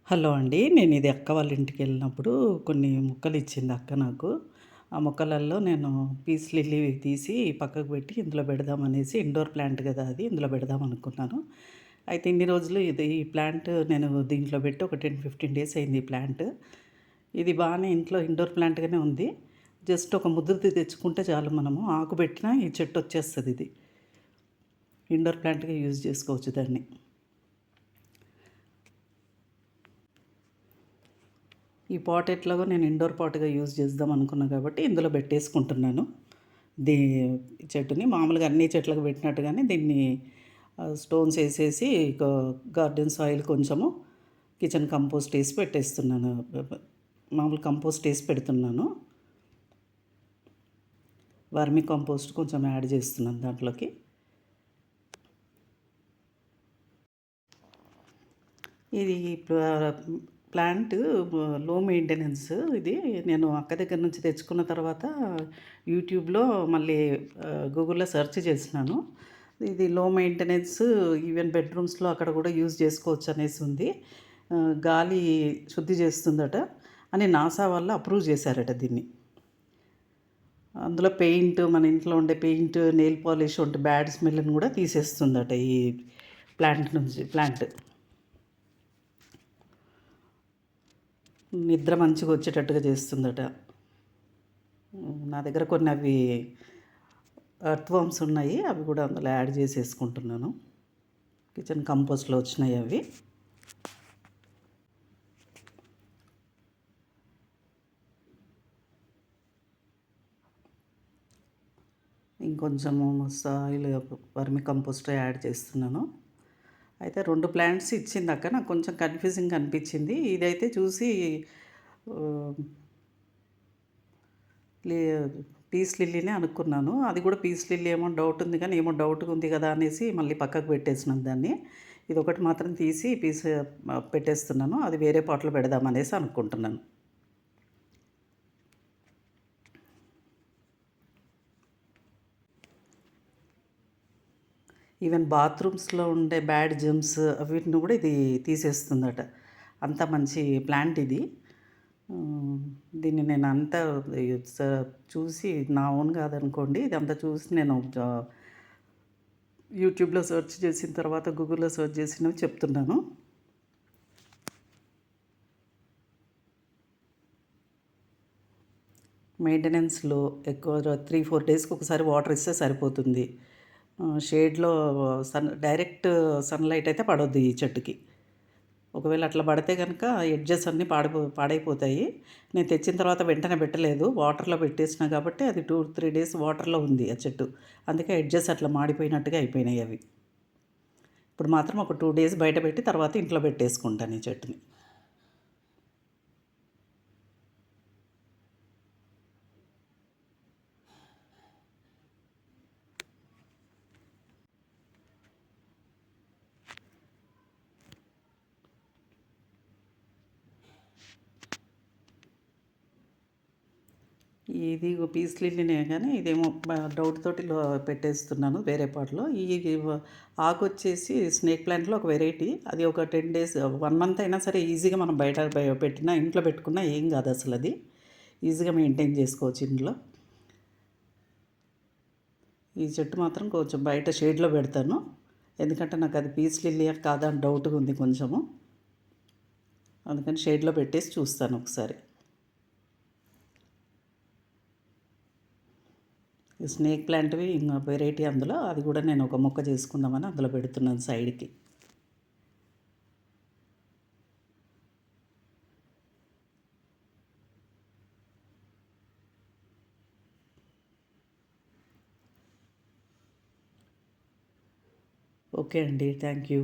Hello అండి. నేను ఇది అక్క వాళ్ళ ఇంటికెళ్ళినప్పుడు కొన్ని మొక్కలు ఇచ్చింది అక్క నాకు. ఆ మొక్కలల్లో నేను పీస్ లిల్లీ తీసి పక్కకు పెట్టి ఇందులో పెడదామనేసి ఇండోర్ ప్లాంట్ కదా అది ఇందులో పెడదాం అనుకున్నాను. అయితే ఇన్ని రోజులు ఈ ప్లాంట్ నేను దీంట్లో పెట్టి ఒక 10, 15 డేస్ అయింది ఈ ప్లాంట్. ఇది బాగానే ఇంట్లో ఇండోర్ ప్లాంట్‌గానే ఉంది. జస్ట్ ఒక ముద్దుది తెచ్చుకుంటే చాలు మనము ఆకు పెట్టినా ఈ చెట్టు వచ్చేస్తది ఇది. ఇండోర్ ప్లాంట్‌గా యూజ్ చేసుకోవచ్చు దాన్ని. ఈ పాట్ ఎట్లాగో నేను ఇండోర్ పాట్‌గా యూజ్ చేద్దాం అనుకున్నా కాబట్టి ఇందులో పెట్టేసుకుంటున్నాను. దీ చెట్టుని మామూలుగా అన్ని చెట్లకు పెట్టినట్టుగానే దీన్ని స్టోన్స్ ఏసేసి గార్డెన్ సాయిల్ కొంచెము, కిచెన్ కంపోస్ట్ ఏసి పెట్టేస్తున్నాను. మామూలు కంపోస్ట్ ఏసి పెడుతున్నాను. వర్మి కంపోస్ట్ కొంచెం యాడ్ చేస్తున్నాను దాంట్లోకి. ఇది ప్లాంట్ లో మెయింటెనెన్స్ ఇది. నేను అక్క దగ్గర నుంచి తెచ్చుకున్న తర్వాత యూట్యూబ్‌లో మళ్ళీ గూగుల్‌లో సెర్చ్ చేసినాను. ఇది లో మెయింటెనెన్స్, ఈవెన్ బెడ్‌రూమ్స్‌లో అక్కడ కూడా యూజ్ చేసుకోవచ్చు అనేసి ఉంది. గాలి శుద్ధి చేస్తుందట అని నాసా వాళ్ళు అప్రూవ్ చేశారట దీన్ని. అందులో పెయింట్, మన ఇంట్లో ఉండే పెయింట్, నెయిల్ పాలిష్ వంటి బ్యాడ్ స్మెల్‌ని కూడా తీసేస్తుందట ఈ ప్లాంట్. నిద్ర మంచిగా వచ్చేటట్టుగా చేస్తుందట. నా దగ్గర కొన్ని అవి ఎర్త్‌వర్మ్స్ ఉన్నాయి. అవి కూడా అందులో యాడ్ చేసేసుకుంటున్నాను. కిచెన్ కంపోస్ట్‌లో వచ్చినాయి అవి. ఇంకొంచెము సాయిల్ వర్మి కంపోస్ట్ యాడ్ చేస్తున్నాను. అయితే 2 ప్లాంట్స్ ఇచ్చిందక్క. నాకు కొంచెం కన్‌ఫ్యూజింగ్‌గా అనిపించింది. ఇదైతే చూసి ఆహ్, లే పీస్ లిల్లీనే అనుకున్నాను. అది కూడా పీస్ లిల్లీ ఏమో డౌట్ ఉంది కానీ, ఏమో డౌట్‌గా ఉంది కదా అనేసి మళ్ళీ పక్కకు పెట్టేసినాను దాన్ని. ఇదొకటి మాత్రం తీసి పెట్టేస్తున్నాను. అది వేరే పాట్‌లో పెడదామనేసి అనుకుంటున్నాను. ఈవెన్ బాత్రూమ్స్‌లో ఉండే బ్యాడ్ జెర్మ్స్ వీటిని కూడా ఇది తీసేస్తుందట. అంత మంచి ప్లాంట్ ఇది. దీన్ని నేను అంతా స చూసి నా ఓన్ కాదనుకోండి. ఇదంతా చూసి నేను యూట్యూబ్‌లో సెర్చ్ చేసిన తర్వాత గూగుల్‌లో సెర్చ్ చేసినవి చెప్తున్నాను. మెయింటెనెన్స్‌లో ఎక్కువ 3, 4 డేస్‌కి ఒకసారి వాటర్ ఇస్తే సరిపోతుంది. షేడ్‌లో డైరెక్ట్ సన్‌లైట్ అయితే పడొద్దు ఈ చెట్టుకి. ఒకవేళ అట్లా పడితే గనుక ఎడ్జెస్ అన్నీ పాడైపోతాయి. నేను తెచ్చిన తర్వాత వెంటనే పెట్టలేదు. వాటర్‌లో పెట్టేసినా కాబట్టి అది 2, 3 డేస్ వాటర్‌లో ఉంది ఆ చెట్టు. అందుకే ఎడ్జెస్ అట్లా మాడిపోయినట్టుగా అయిపోయినాయి అవి. ఇప్పుడు మాత్రం ఒక 2 డేస్ బయట పెట్టి తర్వాత ఇంట్లో పెట్టేసుకుంటాను ఈ చెట్టుని. ఇది పీస్ లిల్లీనే గానీ ఇదేమో డౌట్ తోటి పెట్టేస్తున్నాను వేరే పాట్‌లో. ఆకొచ్చేసి స్నేక్ ప్లాంట్‌లో ఒక వెరైటీ. అది ఒక 10 డేస్, 1 మంత్ అయినా సరే ఈజీగా మనం బయట పెట్టినా, ఇంట్లో పెట్టుకున్నా ఏం కాదసలది. ఈజీగా మెయింటైన్ చేసుకోవచ్చు ఇంట్లో. ఈ చెట్టు మాత్రం కొంచెం బయట షేడ్‌లో పెడతాను. ఎందుకంటే నాకు అది పీస్ లిల్లీయా కాదా అని డౌట్‌గా ఉంది కొంచెము. అందుకని షేడ్‌లో పెట్టేసి చూస్తాను ఒకసారి. ఈ స్నేక్ ప్లాంట్‌వి వెరైటీ అందులో. అది కూడా నేను ఒక మొక్క చేసుకుందామని అందులో పెడుతున్నాను సైడ్‌కి. ఓకే అండి. Thank you.